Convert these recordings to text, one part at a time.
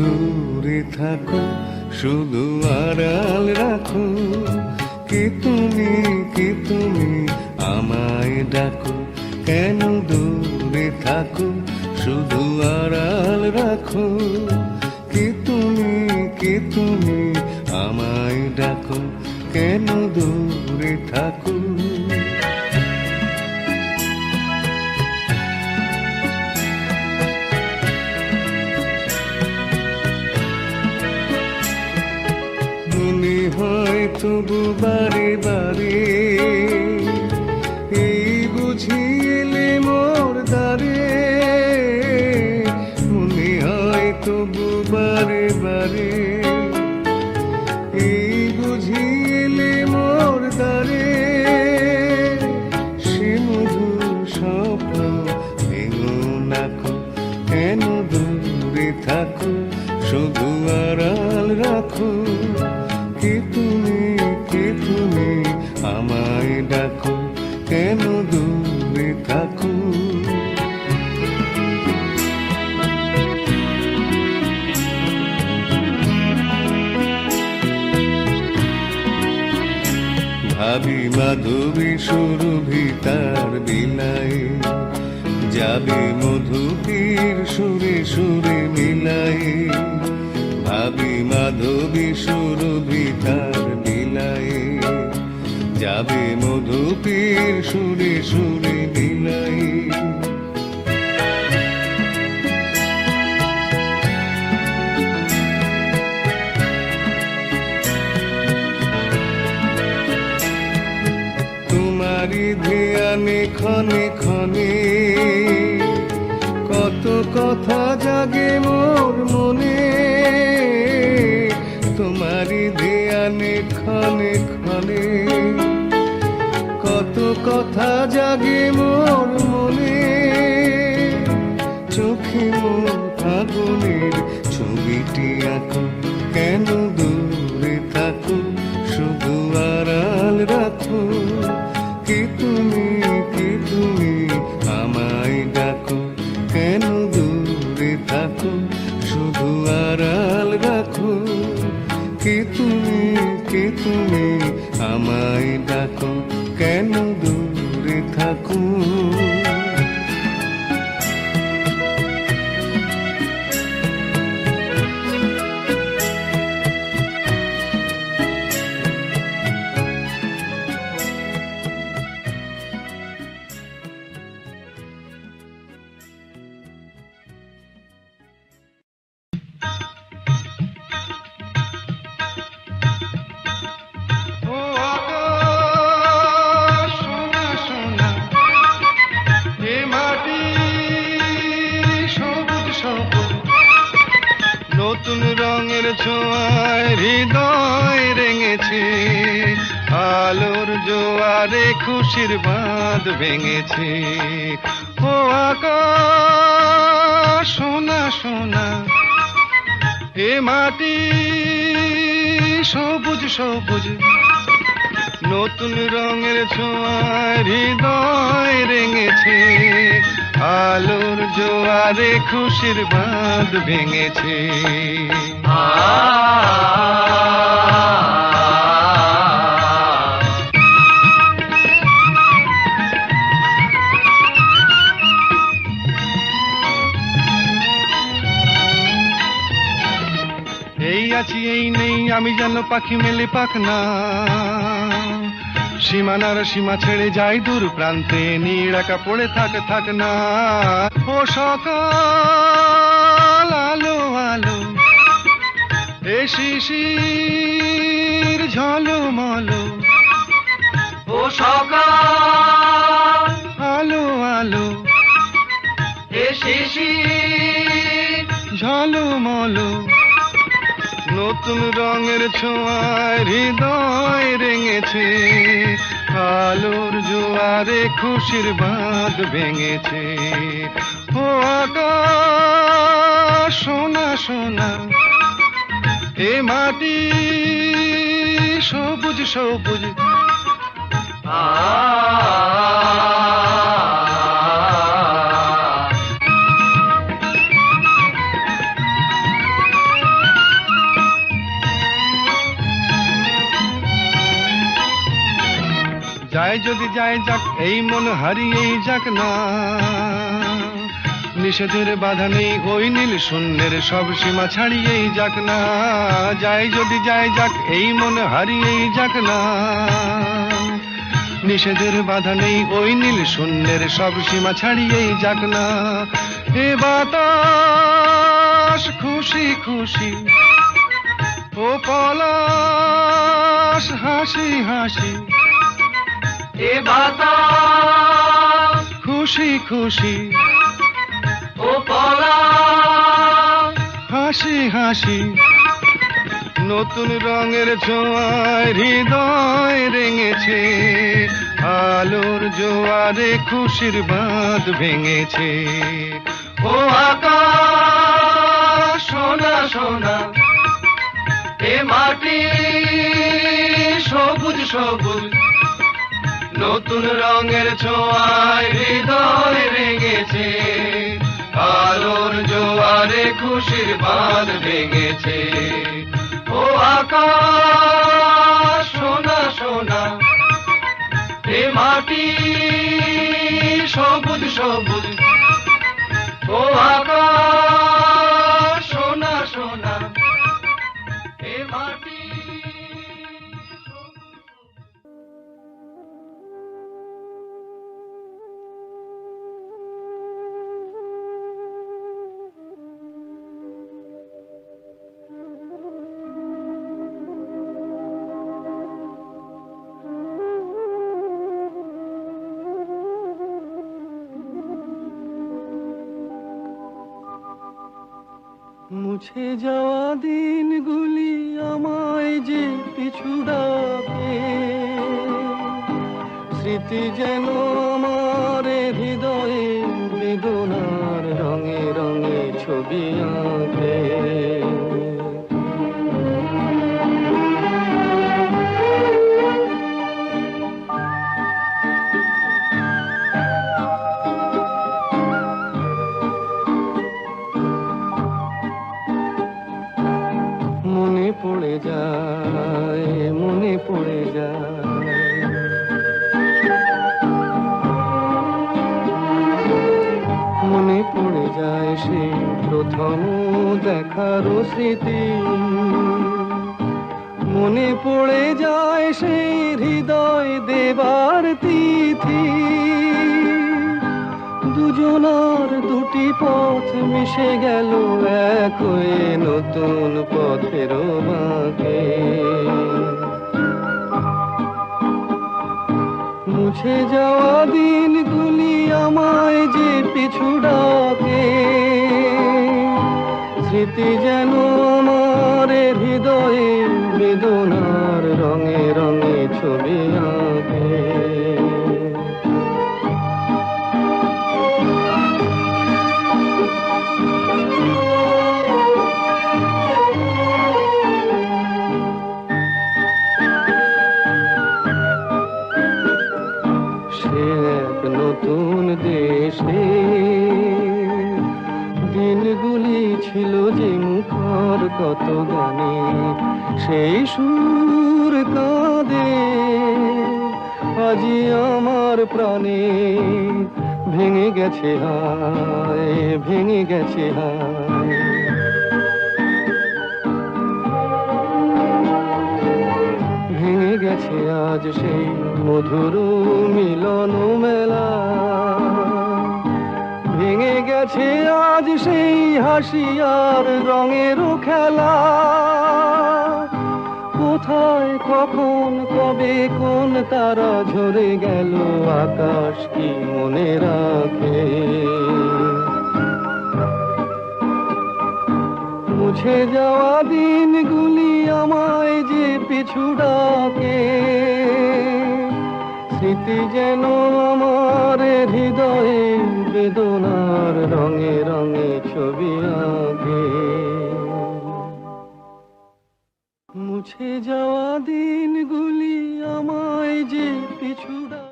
দূরে থাকো, শুধু আড়াল রাখো। কে তুমি আমায় ডাকো, কেন দূরে থাকো, শুধু আড়াল রাখো। কে তুমি আমায় ডাকো, কেন দূরে থাকো। মনে হয় তবু বারে বারে, এই বুঝি এলে মোর দ্বারে। মনে হয় তবু বারে বারে, এই বুঝি এলে মোর দ্বারে। সে মধুর স্বপ্ন ভেঙো নাকো, কেন দূরে থাকো, শুধু আড়াল রাখো। কে তুমি আমায় ডাকো, কেন দূরে থাকো। ভাবি মাধবী সুরভি তার বিলায়, যাবে মধুপীর সুরে সুরে মিলায়। ভাবি মাধবী সুরভি তার বিলায়, যাবে মধুপীর সুরে সুরে মিলায়। তোমারি ধ্যানে ক্ষণে ক্ষণে, কত কথা জাগে মোর মনে। তোমারি ধ্যানে ক্ষণে ক্ষণে, কত কথা জাগে মোর মনে। চোখে মোর ফাগুনের ছবিটি আঁকো, কেন দূরে থাকো, শুধু আড়াল রাখো। কে তুমি আমায় ডাকো, কেন দূরে থাকো, শুধু আড়াল রাখো। কে তুমি আমায় ডাকো, কেন দূরে থাকো। নতুন রঙের ছোঁয়ায় হৃদয় রেঙেছে, আলোর জোয়ারে খুশির বাঁধ ভেঙেছে। ও আকাশ সোনা সোনা, এ মাটি সবুজ সবুজ। নতুন রঙের ছোঁয়ায় হৃদয় রেঙেছে, আলোর জোয়ারে খুশির বাঁধ ভেঙেছে। এই আছি এই নেই আমি যেন পাখি মেলে পাখনা, সীমানার সীমা ছেড়ে যাই দূর প্রান্তে, নীড়াকা পড়ে থাক না। ও সকাল আলো আলো, এ শিশির ঝলমলো। ও সকাল আলো আলো, এ শিশির ঝলমলো। নতুন রঙের ছোঁয়ায় হৃদয় রেঙেছে, আলোর জোয়ারে খুশির বাঁধ ভেঙেছে। ও আকাশ সোনা সোনা, এ মাটি সবুজ সবুজ। যায় যদি যায় যাক, এই মন হারিয়েই যাক না। নিষেধের বাধা নেই ওই নীল শূন্যের সব সীমা ছাড়িয়েই যাক না। যায় যদি যায় যাক, এই মন হারিয়েই যাক না। নিষেধের বাধা নেই ওই নীল শূন্যের সব সীমা ছাড়িয়েই যাক না। এ বাতাস খুশি খুশি, ও পলাশ হাসি হাসি। এ বাতাস খুশি খুশি, ও পলাশ হাসি হাসি। নতুন রঙের ছোঁয়ায় হৃদয় রেঙেছে, আলোর জোয়ারে খুশির বাঁধ ভেঙেছে। ও আকাশ সোনা সোনা, এ মাটি সবুজ সবুজ। নতুন রঙের ছোঁয়ায় হৃদয় রেঙেছে, আলোর জোয়ারে খুশির বাঁধ ভেঙেছে। ও আকাশ সোনা সোনা, এ মাটি সবুজ সবুজ। ও আকাশ সোনা সোনা, এ মাটি মুছে যাওয়া দিনগুলি আমায় যে পিছু ডাকে, স্মৃতি যেন আমার হৃদয়ে বেদনার রঙে রঙে ছবি আঁকে। মনে পড়ে যায়, মনে পড়ে যায়, মনে পড়ে যায় সেই প্রথম দেখার স্মৃতি। মনে পড়ে যায় সেই হৃদয় দেবার তিথি। দুজনার দুটি পথ মিশে গেল এক হয়ে নতুন পথের বাঁকে। মুছে যাওয়া দিনগুলি আমায় যে পিছু ডাকে, স্মৃতি যেন আমার হৃদয়ে বেদনার রঙে রঙে ছবি আঁকে। নতুন দেশে দিনগুলি ছিল যে মুখর কত গানে, সেই সুর কাঁদে আজি আমার প্রাণে। ভেঙে গেছে হায়, ভেঙে গেছে হায়, ভেঙে গেছে আজ সেই মধুর মিলন মেলা। ভেঙে গেছে আজ সেই হাসি আর রঙের খেলা। কোথায় কখন কবে কোন তারা ঝরে গেল, আকাশ কি মনে রাখে। মুছে যাওয়া দিনগুলি আমায় যে পিছু ডাকে, স্মৃতি যেন আমার হৃদয়ে বেদনার রঙে রঙে ছবি আঁকে। মুছে যাওয়া দিনগুলি আমায় যে পিছু ডাকে।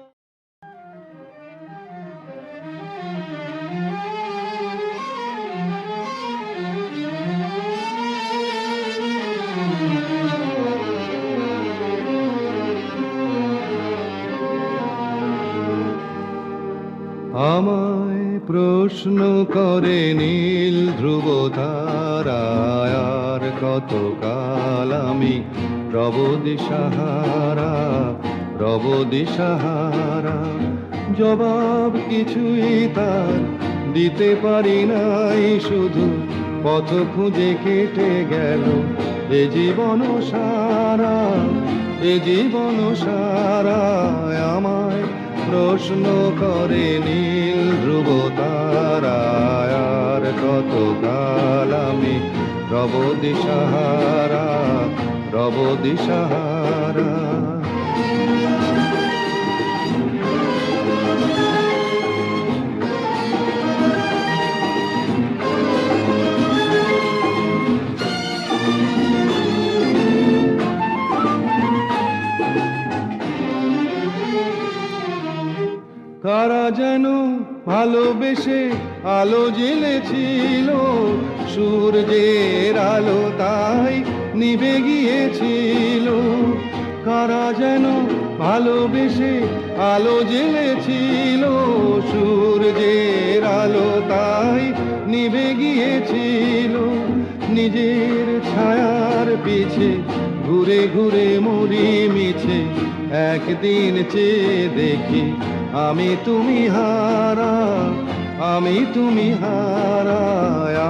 প্রশ্ন করে নীল ধ্রুব তারায়, আর কতকাল আমি রব দিশাহারা, রব দিশাহারা। জবাব কিছুই তার দিতে পারি নাই, শুধু পথ খুঁজে কেটে গেল এ জীবন সারা, এ জীবন সারা। আমায় প্রশ্ন করে নীল ধ্রুব তারায়, আর কতকাল আমি রব দিশাহারা, রব দিশাহারা। কারা যেন ভালোবেসে আলো জ্বেলেছিল, সূর্যের আলো তাই নিভে গিয়েছিল। কারা যেন ভালোবেসে আলো জ্বেলেছিল, সূর্যের আলো তাই নিভে গিয়েছিল। নিজের ছায়ার পিছে ঘুরে ঘুরে মরি মিছে, একদিন চেয়ে দেখি আমি তুমি হারা, আমি তুমি হারা।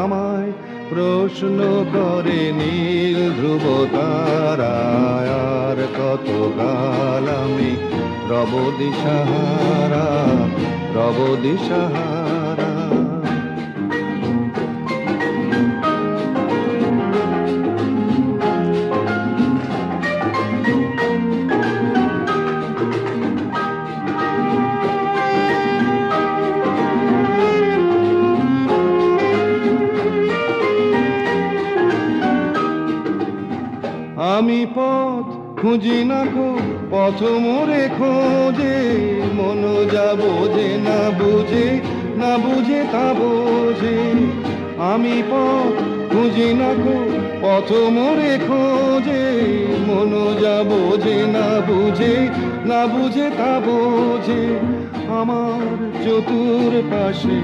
আমায় প্রশ্ন করে নীল ধ্রুব তারায়, আর কতকাল আমি রব দিশাহারা, রব দিশাহারা। আমি পথ খুঁজি না গো, পথ মোরে খোঁজে, মন যা বোঝে না বুঝে, না বুঝে তা বোঝে। আমি পথ খুঁজি না গো, পথ মোরে খোঁজে, মন যা বোঝে না বুঝে, না বুঝে তা বোঝে। আমার চতুর পাশে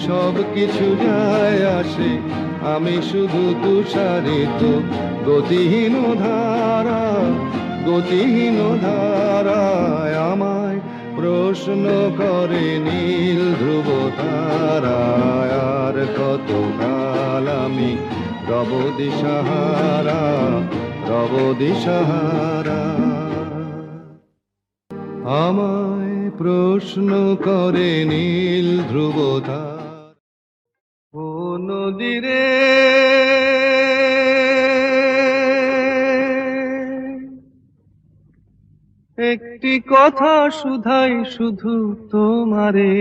সব কিছু যায় আসে, আমি শুধু তুষারিত গতিহীন ধারা, গতিহীন ধারায়। আমায় প্রশ্ন করে নীল ধ্রুব তারায়, আর কতকাল আমি রব দিশাহারা, রব দিশাহারা। আমায় প্রশ্ন করে নীল ধ্রুব তারা। ও নদীরে একটি কথা শুধাই শুধু তোমারে,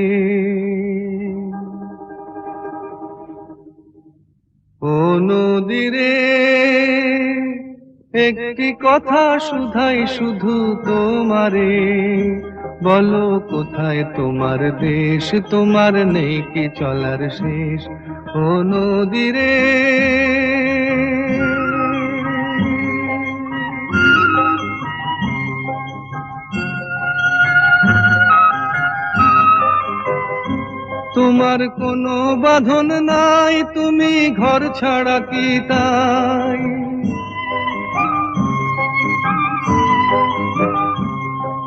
ও নদীরে একটি কথা শুধাই শুধু তোমারে। বলো কোথায় তোমার দেশ, তোমার নেই কি চলার শেষ, ও নদীরে। তোমার কোনো বাঁধন নাই, তুমি ঘর ছাড়া কি তাই।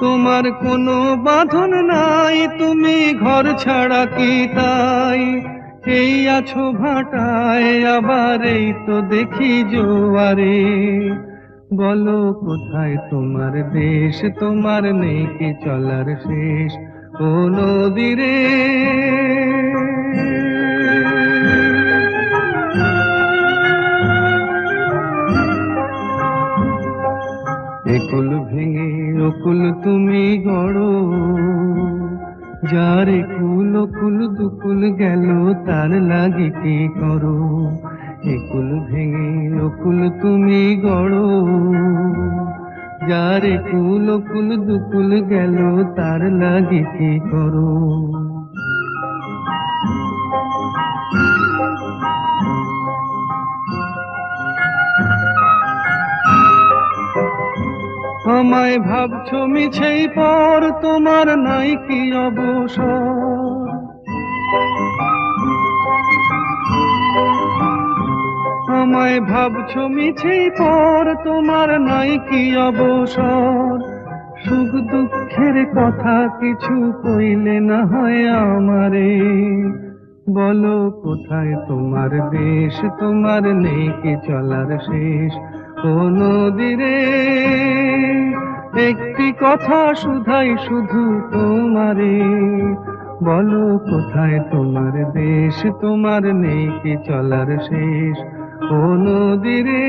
তোমার কোনো বাঁধন নাই, তুমি ঘর ছাড়া কি তাই। এই আছো ভাটায়, আবার এই তো দেখি জোয়ারে। বলো কোথায় তোমার দেশ, তোমার নেই কি চলার শেষ, ও নদীরে। একুল ভেঙে অকুল তুমি গড়ো, যার একুল অকুল দুকুল গেল তার লাগি কি করো। একুল ভেঙে অকুল তুমি গড়ো, যার একুল অকুল দুকুল গেল তার লাগি কি করো। আমায় ভাবছো মিছেই পর, তোমার নাই কি অবসর। আমায় ভাবছো মিছে পর, তোমার নাই কি অবসর? সুখ দুঃখের কথা কিছু কইলে না হয় আমারে, বলো কোথায় তোমার দেশ, তোমার নেই কি চলার শেষ? ও নদীরে একটি কথা শুধাই শুধু তোমারে, বলো কোথায় তোমার দেশ, তোমার নেই কি চলার শেষ? ও নদীরে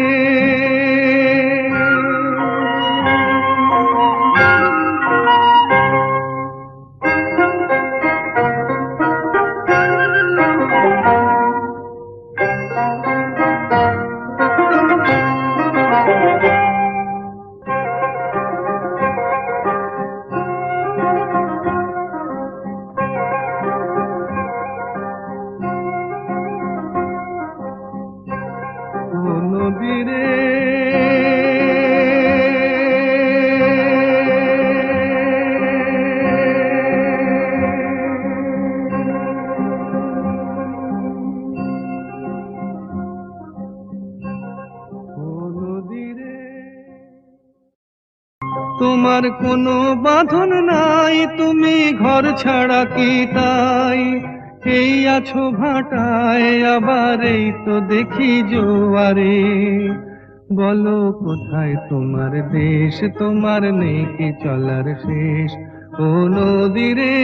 ও নদীরে তোমার কোনো বাঁধন নাই, তুমি ঘর ছাড়া কি তাই? এই আছো ভাটায়, আবার এই তো দেখি জোয়ারে, বলো কোথায় তোমার দেশ, তোমার নেই কি চলার শেষ? ও নদীরে